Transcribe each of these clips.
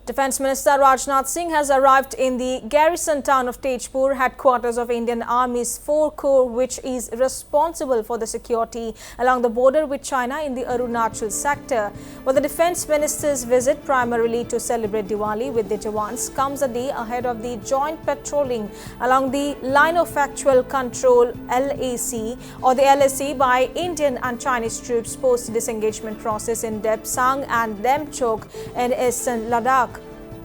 Defence Minister Rajnath Singh has arrived in the garrison town of Tezpur, headquarters of Indian Army's 4 Corps, which is responsible for the security along the border with China in the Arunachal sector. Well, the Defence Minister's visit, primarily to celebrate Diwali with the Jawans, comes a day ahead of the joint patrolling along the line of actual control LAC or the LAC by Indian and Chinese troops post disengagement process in Depsang and Demchok in eastern Ladakh.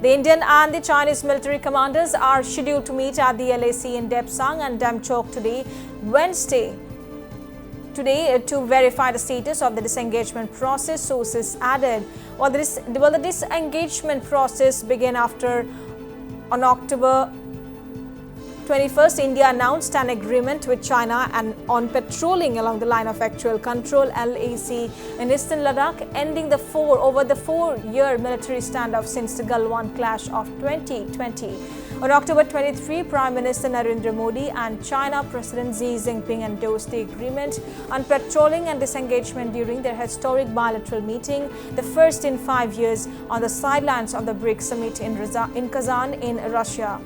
The Indian and the Chinese military commanders are scheduled to meet at the LAC in Depsang and Demchok today, Wednesday, to verify the status of the disengagement process, sources added. Well, the disengagement process began on October 21st, India announced an agreement with China and on patrolling along the line of actual control LAC in eastern Ladakh, ending the 4-year military standoff since the Galwan clash of 2020. On October 23, Prime Minister Narendra Modi and China President Xi Jinping endorsed the agreement on patrolling and disengagement during their historic bilateral meeting, the first in 5 years, on the sidelines of the BRICS summit in Kazan in Russia.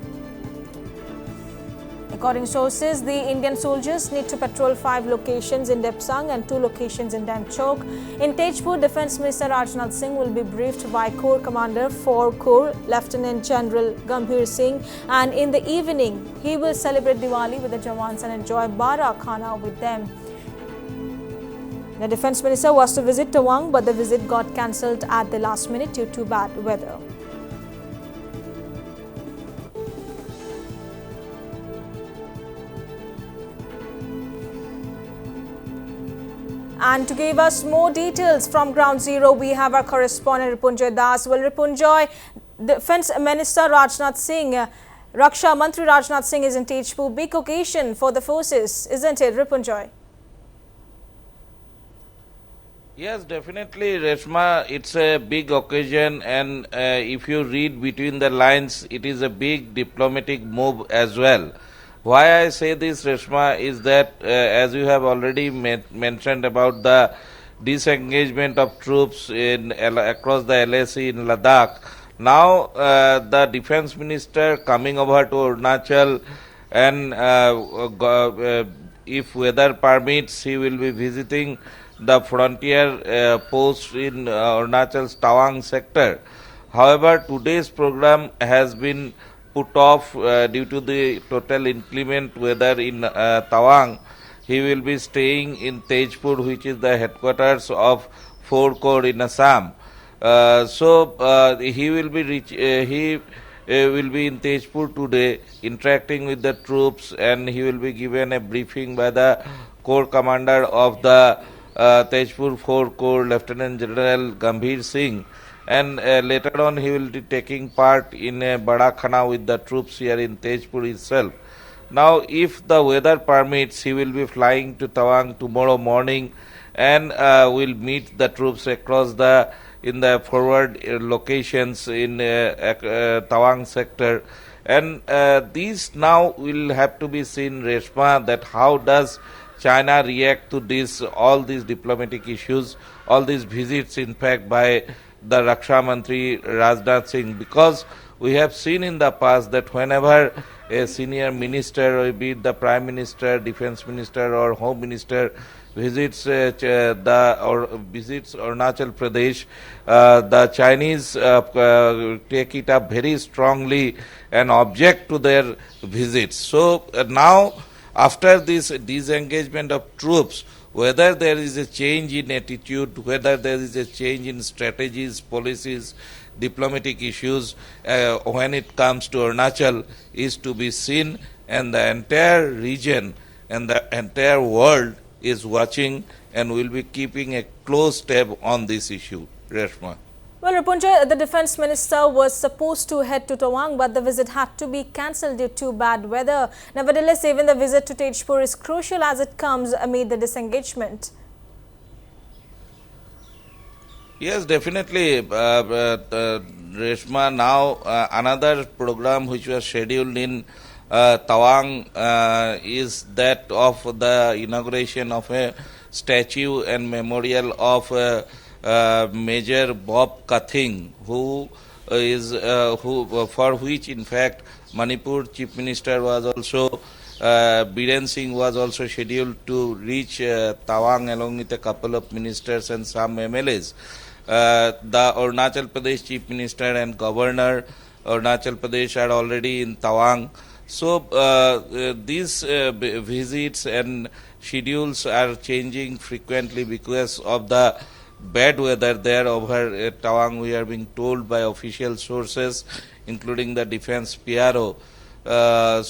According to sources, the Indian soldiers need to patrol 5 locations in Depsang and 2 locations in Demchok. In Tezpur, Defence Minister Rajnath Singh will be briefed by Corp Commander 4 Corps, Lieutenant General Gmabhir Singh, and in the evening, he will celebrate Diwali with the Jawans and enjoy Bada Khana with them. The Defence Minister was to visit Tawang, but the visit got cancelled at the last minute due to bad weather. And to give us more details from Ground Zero, we have our correspondent Ripunjoy Das. Well, Ripunjoy, Defence Minister Rajnath Singh, Raksha Mantri Rajnath Singh is in Tezpur. Big occasion for the forces, isn't it, Ripunjoy? Yes, definitely, Reshma. It's a big occasion, and if you read between the lines, it is a big diplomatic move as well. Why I say this, Reshma, is that as you have already mentioned about the disengagement of troops across the LAC in Ladakh, now the Defence Minister coming over to Arunachal, and if weather permits, he will be visiting the frontier post in Arunachal's Tawang sector. However, today's program has been put off due to the total inclement weather in Tawang. He will be staying in Tezpur, which is the headquarters of 4 Corps in Assam. He will be in Tezpur today, interacting with the troops, and he will be given a briefing by the Corp Commander of the Tezpur 4 Corps, Lieutenant General Gmabhir Singh. And later on, he will be taking part in a Bada Khana with the troops here in Tezpur itself. Now, if the weather permits, he will be flying to Tawang tomorrow morning, and will meet the troops across in the forward locations in Tawang sector. And these now will have to be seen, Reshma, that how does China react to all these diplomatic issues, all these visits, in fact, by the Raksha Mantri Rajnath Singh, because we have seen in the past that whenever a senior minister, or be it the Prime Minister, Defence Minister or Home Minister, visits Arunachal Pradesh, the Chinese take it up very strongly and object to their visits. So now, after this disengagement of troops, whether there is a change in attitude, whether there is a change in strategies, policies, diplomatic issues when it comes to Arunachal is to be seen, and the entire region and the entire world is watching and will be keeping a close tab on this issue. Reshma. Well, Ripunjoy, the Defence Minister was supposed to head to Tawang, but the visit had to be cancelled due to bad weather. Nevertheless, even the visit to Tezpur is crucial as it comes amid the disengagement. Yes, definitely, Reshma. Now, another program which was scheduled in Tawang is that of the inauguration of a statue and memorial of Major Bob Kathing, who for which in fact Manipur Chief Minister was also Biren Singh was also scheduled to reach Tawang along with a couple of ministers and some MLAs. The Arunachal Pradesh Chief Minister and Governor Arunachal Pradesh are already in Tawang. So these visits and schedules are changing frequently because of the bad weather there over Tawang. We are being told by official sources, including the Defense PRO. Now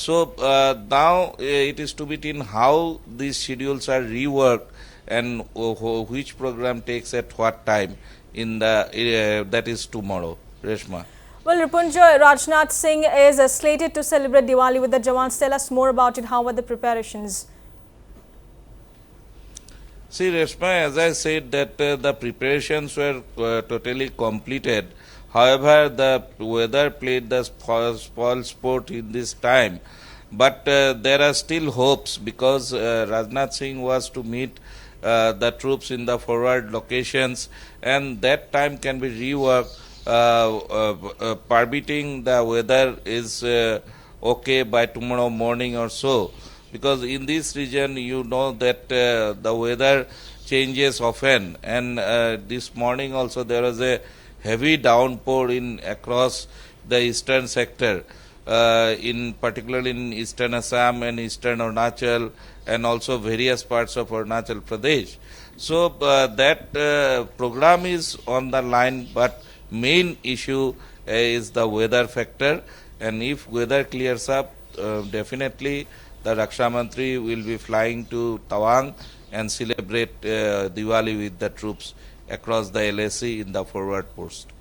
it is to be seen how these schedules are reworked and which program takes at what time in the that is tomorrow. Reshma. Well, Ripunjoy, Rajnath Singh is slated to celebrate Diwali with the Jawans. Tell us more about it. How are the preparations? See, Reshma, as I said that the preparations were totally completed. However, the weather played the spoil sport in this time. But there are still hopes because Rajnath Singh was to meet the troops in the forward locations, and that time can be reworked. Permitting the weather is okay by tomorrow morning or so, because in this region you know that the weather changes often, and this morning also there was a heavy downpour in across the eastern sector, in particularly in eastern Assam and eastern Arunachal and also various parts of Arunachal Pradesh. So that program is on the line, but main issue is the weather factor, and if weather clears up, definitely the Raksha Mantri will be flying to Tawang and celebrate Diwali with the troops across the LAC in the forward post.